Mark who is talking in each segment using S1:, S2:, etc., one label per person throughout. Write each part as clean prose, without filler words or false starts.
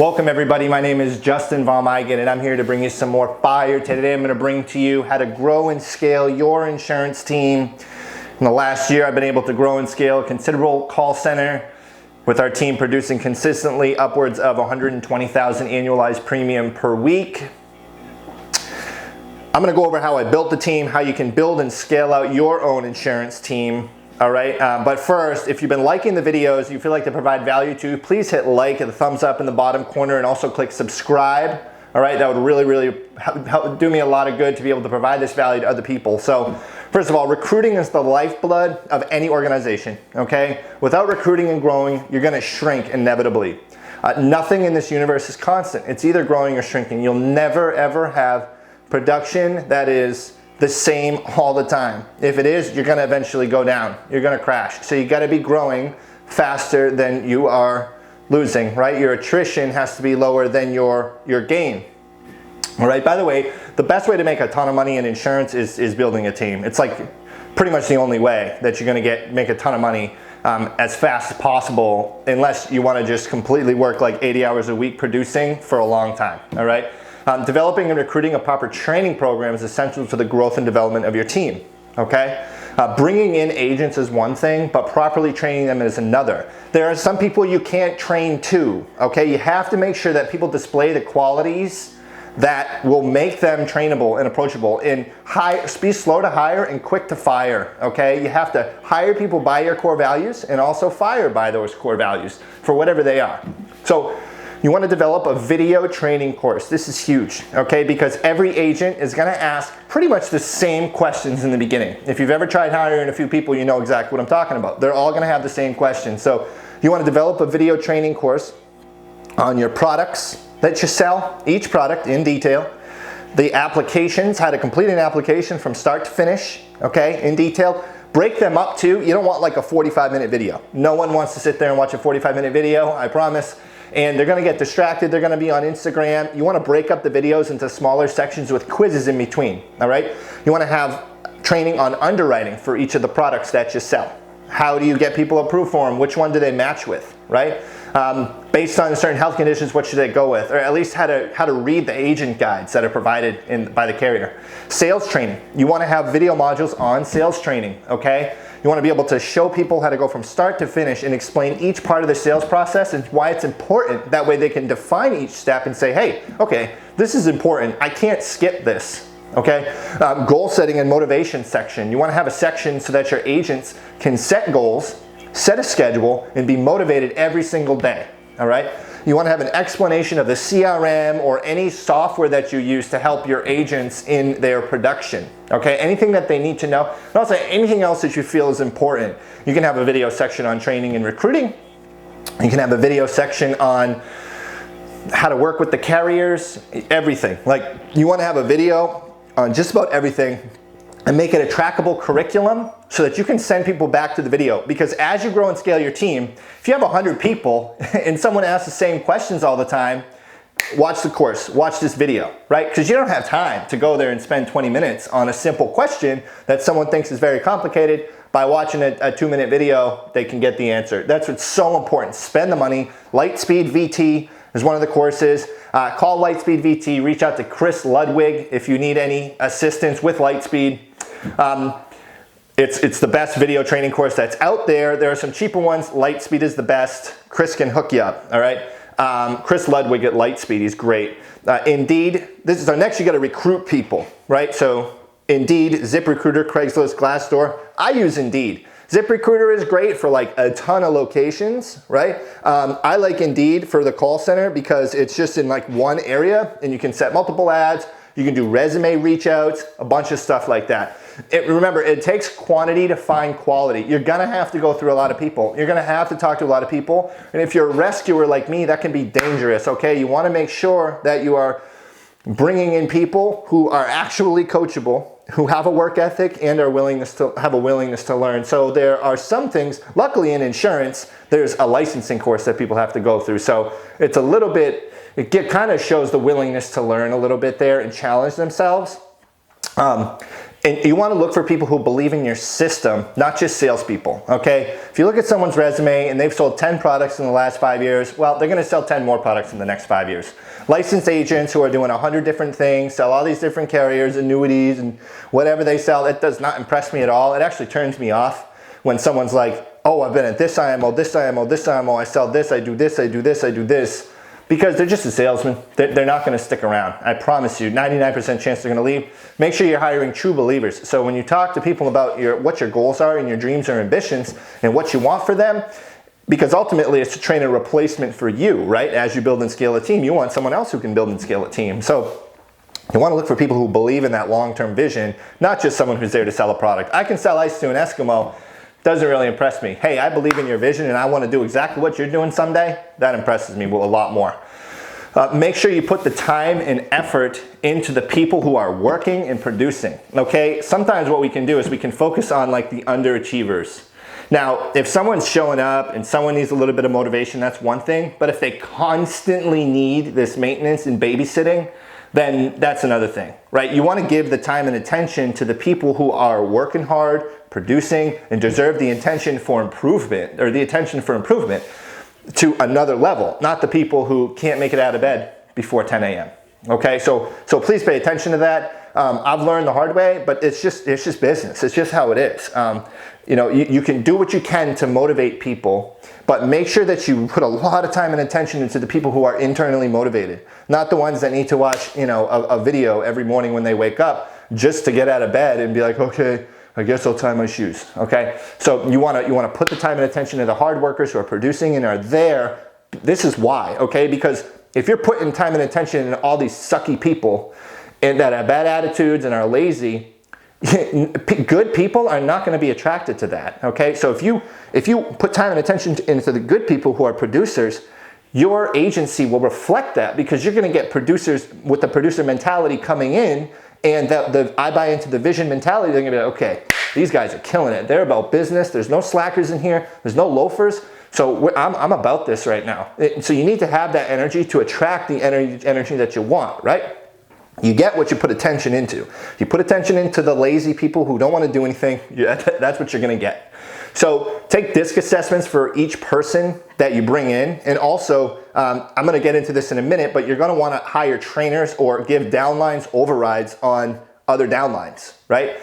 S1: Welcome everybody, my name is Justin Von Migen and I'm here to bring you some more fire. Today I'm going to bring to you how to grow and scale your insurance team. In the last year I've been able to grow and scale a considerable call center with our team producing consistently upwards of 120,000 annualized premium per week. I'm going to go over how I built the team, how you can build and scale out your own insurance team. All right, but first, if you've been liking the videos, you feel like they provide value to you, please hit like and the thumbs up in the bottom corner and also click subscribe. All right, that would really help do me a lot of good to be able to provide this value to other people. So first of all, recruiting is the lifeblood of any organization, okay? Without recruiting and growing, you're gonna shrink inevitably. Nothing in this universe is constant. It's either growing or shrinking. You'll never ever have production that is the same all the time. If it is, you're gonna eventually go down. You're gonna crash. So you gotta be growing faster than you are losing, right? Your attrition has to be lower than your gain. All right, by the way, the best way to make a ton of money in insurance is building a team. It's like pretty much the only way that you're gonna make a ton of money as fast as possible, unless you wanna just completely work like 80 hours a week producing for a long time, all right? Developing and recruiting a proper training program is essential to the growth and development of your team, okay? Bringing in agents is one thing, but properly training them is another. There are some people you can't train to, okay? You have to make sure that people display the qualities that will make them trainable and approachable, and be slow to hire and quick to fire, okay? You have to hire people by your core values and also fire by those core values for whatever they are. So, you want to develop a video training course. This is huge, okay? Because every agent is gonna ask pretty much the same questions in the beginning. If you've ever tried hiring a few people, you know exactly what I'm talking about. They're all gonna have the same questions. So you want to develop a video training course on your products that you sell, each product in detail, the applications, how to complete an application from start to finish, okay, in detail. Break them up too. You don't want like a 45-minute video. No one wants to sit there and watch a 45-minute video, I promise. And they're gonna get distracted, they're gonna be on Instagram. You wanna break up the videos into smaller sections with quizzes in between, all right? You wanna have training on underwriting for each of the products that you sell. How do you get people approved for them? Which one do they match with, right? Based on certain health conditions, what should they go with? Or at least how to read the agent guides that are provided by the carrier. Sales training. You wanna have video modules on sales training, okay? You want to be able to show people how to go from start to finish and explain each part of the sales process and why it's important. That way they can define each step and say, hey, okay, this is important. I can't skip this, okay? Goal setting and motivation section. You want to have a section so that your agents can set goals, set a schedule, and be motivated every single day, all right? You want to have an explanation of the CRM or any software that you use to help your agents in their production, okay? Anything that they need to know, and also anything else that you feel is important. You can have a video section on training and recruiting. You can have a video section on how to work with the carriers, everything. Like, you want to have a video on just about everything and make it a trackable curriculum so that you can send people back to the video. Because as you grow and scale your team, if you have 100 people and someone asks the same questions all the time, watch the course, watch this video, right? Because you don't have time to go there and spend 20 minutes on a simple question that someone thinks is very complicated. By watching a 2-minute video, they can get the answer. That's what's so important. Spend the money. Lightspeed VT is one of the courses. Call Lightspeed VT, reach out to Chris Ludwig if you need any assistance with Lightspeed. It's the best video training course that's out there. There are some cheaper ones. Lightspeed is the best. Chris can hook you up, all right? Chris Ludwig at Lightspeed, he's great. Indeed, this is our next, you gotta recruit people, right? So Indeed, ZipRecruiter, Craigslist, Glassdoor. I use Indeed. ZipRecruiter is great for like a ton of locations, right? I like Indeed for the call center because it's just in like one area and you can set multiple ads. You can do resume reach outs, a bunch of stuff like that. Remember, it takes quantity to find quality. You're gonna have to go through a lot of people. You're gonna have to talk to a lot of people. And if you're a rescuer like me, that can be dangerous, okay? You wanna make sure that you are bringing in people who are actually coachable, who have a work ethic and have a willingness to learn. So there are some things, luckily in insurance, there's a licensing course that people have to go through. So it's a little bit, kind of shows the willingness to learn a little bit there and challenge themselves. And you want to look for people who believe in your system, not just salespeople, okay? If you look at someone's resume and they've sold 10 products in the last 5 years, well, they're going to sell 10 more products in the next 5 years. Licensed agents who are doing 100 different things, sell all these different carriers, annuities, and whatever they sell, it does not impress me at all. It actually turns me off when someone's like, oh, I've been at this IMO, this IMO, this IMO, I sell this, I do this, I do this, I do this. Because they're just a salesman. They're not going to stick around. I promise you, 99% chance they're going to leave. Make sure you're hiring true believers. So when you talk to people about what your goals are and your dreams or ambitions and what you want for them, because ultimately it's to train a replacement for you, right? As you build and scale a team, you want someone else who can build and scale a team. So you want to look for people who believe in that long-term vision, not just someone who's there to sell a product. I can sell ice to an Eskimo. Doesn't really impress me. Hey, I believe in your vision and I want to do exactly what you're doing someday. That impresses me a lot more. Make sure you put the time and effort into the people who are working and producing, okay? Sometimes what we can do is we can focus on like the underachievers. Now, if someone's showing up and someone needs a little bit of motivation, that's one thing. But if they constantly need this maintenance and babysitting, then that's another thing, right? You want to give the time and attention to the people who are working hard, producing, and deserve the attention for improvement, or the attention for improvement to another level, not the people who can't make it out of bed before 10 a.m. Okay, so please pay attention to that. I've learned the hard way, but it's just business. It's just how it is. You know, you can do what you can to motivate people, but make sure that you put a lot of time and attention into the people who are internally motivated, not the ones that need to watch, you know, a video every morning when they wake up just to get out of bed and be like, okay, I guess I'll tie my shoes, okay? So you wanna put the time and attention to the hard workers who are producing and are there. This is why, okay? Because if you're putting time and attention in all these sucky people and that have bad attitudes and are lazy, good people are not gonna be attracted to that, okay? So if you put time and attention into the good people who are producers, your agency will reflect that because you're gonna get producers with the producer mentality coming in, and I buy into the vision mentality. They're gonna be like, okay, these guys are killing it. They're about business. There's no slackers in here. There's no loafers. So I'm about this right now. So you need to have that energy to attract the energy that you want, right? You get what you put attention into. You put attention into the lazy people who don't want to do anything, that's what you're gonna get. So take DISC assessments for each person that you bring in. And also, I'm gonna get into this in a minute, but you're gonna wanna hire trainers or give downlines overrides on other downlines, right?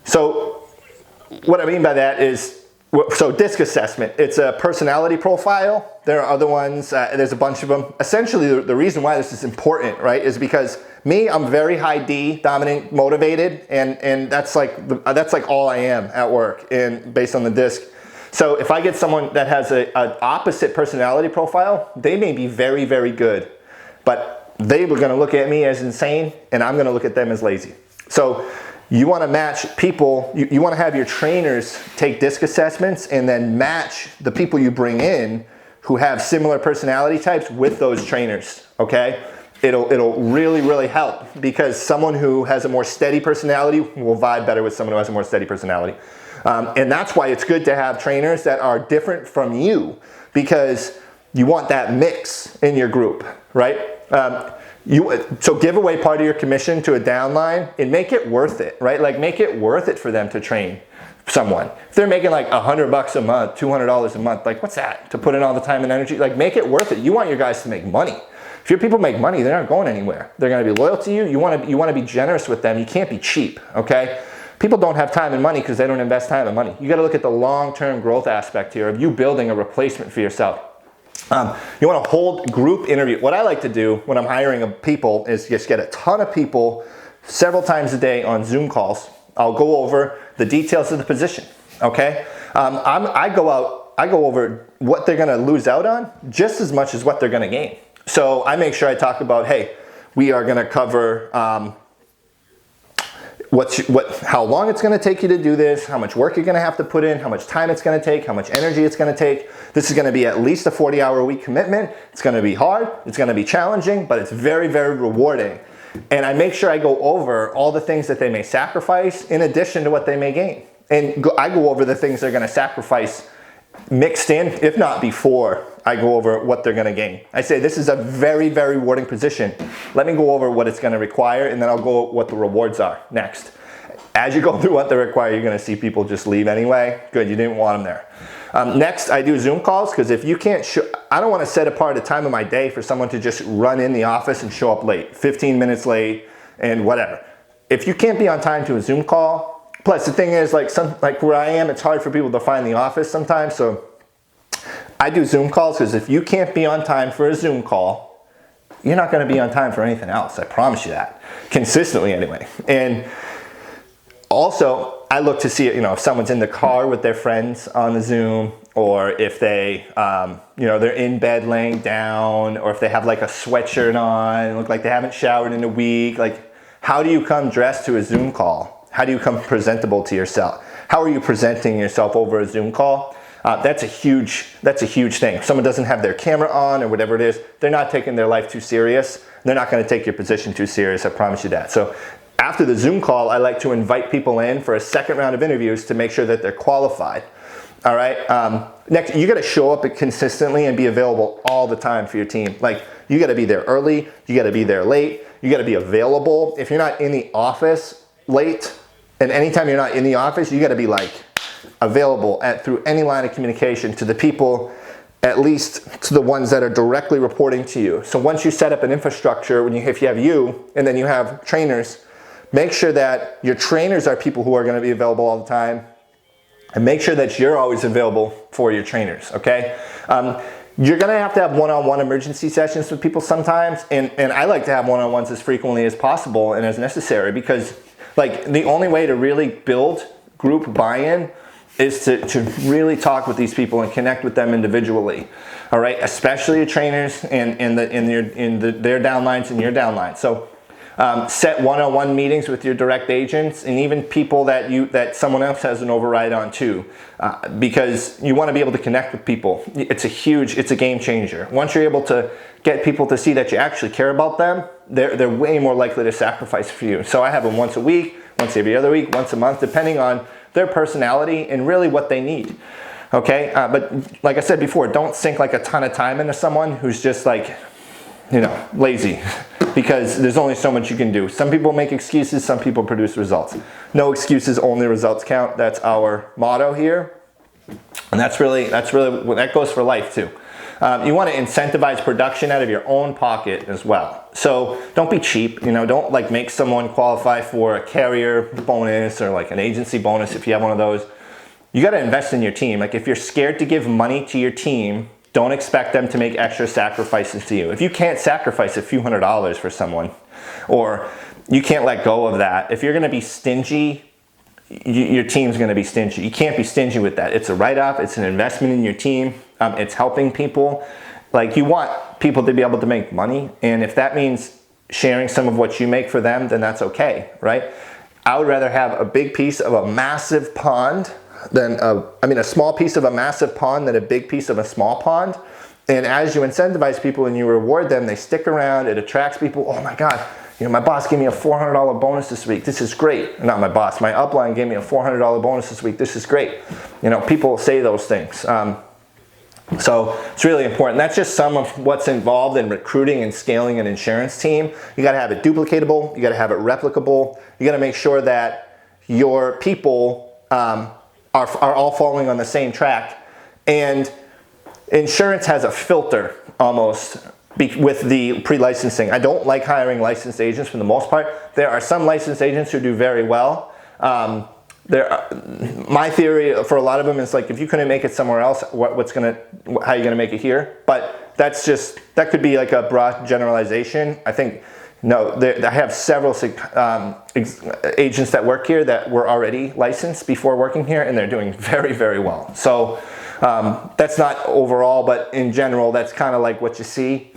S1: So what I mean by that is, so DISC assessment, it's a personality profile. There are other ones, there's a bunch of them. Essentially, the reason why this is important, right, is because I'm very high D, dominant, motivated, and that's like all I am at work, and based on the DISC. So if I get someone that has an opposite personality profile, they may be very, very good, but they were gonna look at me as insane, and I'm gonna look at them as lazy. So you wanna match people, you wanna have your trainers take DISC assessments and then match the people you bring in who have similar personality types with those trainers, okay? It'll really, really help because someone who has a more steady personality will vibe better with someone who has a more steady personality. And that's why it's good to have trainers that are different from you because you want that mix in your group, right? So give away part of your commission to a downline and make it worth it, right? Like make it worth it for them to train someone. If they're making like $100 a month, $200 a month, like what's that? To put in all the time and energy, like make it worth it. You want your guys to make money. If your people make money, they're not going anywhere. They're gonna be loyal to you. You wanna be generous with them. You can't be cheap, okay? People don't have time and money because they don't invest time and money. You gotta look at the long-term growth aspect here of you building a replacement for yourself. You wanna hold group interview. What I like to do when I'm hiring people is just get a ton of people several times a day on Zoom calls. I'll go over the details of the position, okay? I go over what they're gonna lose out on just as much as what they're gonna gain. So I make sure I talk about, hey, we are gonna cover how long it's gonna take you to do this, how much work you're gonna have to put in, how much time it's gonna take, how much energy it's gonna take. This is gonna be at least a 40-hour-a-week commitment. It's gonna be hard, it's gonna be challenging, but it's very, very rewarding. And I make sure I go over all the things that they may sacrifice in addition to what they may gain. And I go over the things they're gonna sacrifice mixed in, if not before, I go over what they're gonna gain. I say, this is a very, very rewarding position. Let me go over what it's gonna require, and then I'll go what the rewards are next. As you go through what they require, you're gonna see people just leave anyway. Good, you didn't want them there. Next, I do Zoom calls, because if you can't, I don't wanna set apart a time of my day for someone to just run in the office and show up late, 15 minutes late, and whatever. If you can't be on time to a Zoom call, plus the thing is, like where I am, it's hard for people to find the office sometimes, so I do Zoom calls, because if you can't be on time for a Zoom call, you're not gonna be on time for anything else, I promise you that. Consistently anyway. And also, I look to see, if someone's in the car with their friends on the Zoom, or if they, they're in bed laying down, or if they have like a sweatshirt on, look like they haven't showered in a week. Like, how do you come dressed to a Zoom call? How do you come presentable to yourself? How are you presenting yourself over a Zoom call? That's a huge thing. If someone doesn't have their camera on or whatever it is, they're not taking their life too serious. They're not going to take your position too serious, I promise you that. So after the Zoom call, I like to invite people in for a second round of interviews to make sure that they're qualified. All right. Next, you got to show up consistently and be available all the time for your team. Like, you got to be there early. You got to be there late. You got to be available. If you're not in the office late, and anytime you're not in the office, you got to be like available through any line of communication to the people, at least to the ones that are directly reporting to you. So once you set up an infrastructure, if you have you and then you have trainers, make sure that your trainers are people who are going to be available all the time, and make sure that you're always available for your trainers, okay? You're going to have one-on-one emergency sessions with people sometimes, and I like to have one-on-ones as frequently as possible and as necessary, because like the only way to really build group buy-in is to really talk with these people and connect with them individually, all right? Especially your trainers and their downlines and your downlines. So set one-on-one meetings with your direct agents, and even people that someone else has an override on too, because you want to be able to connect with people. It's a game changer. Once you're able to get people to see that you actually care about them, they're way more likely to sacrifice for you. So I have them once a week, once every other week, once a month, depending on their personality and really what they need. Okay, but like I said before, don't sink like a ton of time into someone who's just like, lazy, because there's only so much you can do. Some people make excuses, some people produce results. No excuses, only results count. That's our motto here. And that goes for life too. You want to incentivize production out of your own pocket as well. So don't be cheap, don't like make someone qualify for a carrier bonus or like an agency bonus if you have one of those. You got to invest in your team. Like, if you're scared to give money to your team, don't expect them to make extra sacrifices to you. If you can't sacrifice a few $100s for someone, or you can't let go of that, if you're going to be stingy, your team's going to be stingy. You can't be stingy with that. It's a write-off. It's an investment in your team. It's helping people. Like, you want people to be able to make money, and if that means sharing some of what you make for them, then that's okay, right? I would rather have a big piece of a massive pond than a small piece of a massive pond than a big piece of a small pond. And as you incentivize people and you reward them, they stick around. It attracts people. Oh my God, my boss gave me a $400 bonus this week. This is great. Not my boss, my upline gave me a $400 bonus this week. This is great. People say those things. So it's really important. That's just some of what's involved in recruiting and scaling an insurance team. You got to have it duplicatable. You got to have it replicable. You got to make sure that your people are all following on the same track. And insurance has a filter almost with the pre-licensing. I don't like hiring licensed agents for the most part. There are some licensed agents who do very well. My theory for a lot of them is like, if you couldn't make it somewhere else, how are you gonna make it here? But that could be like a broad generalization. I think, no, I have several agents that work here that were already licensed before working here, and they're doing very, very well. So that's not overall, but in general, that's kind of like what you see.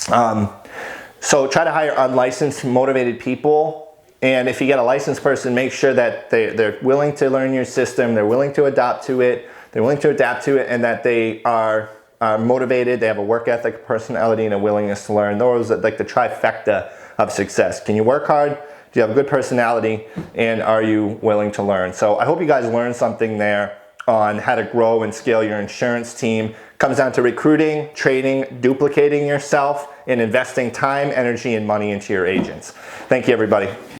S1: So try to hire unlicensed, motivated people. And if you get a licensed person, make sure that they're willing to learn your system, they're willing to adapt to it, and that they are motivated, they have a work ethic, personality, and a willingness to learn. Those are like the trifecta of success. Can you work hard? Do you have a good personality? And are you willing to learn? So I hope you guys learned something there. on how to grow and scale your insurance team. Comes down to recruiting, training, duplicating yourself, and investing time, energy, and money into your agents. Thank you, everybody.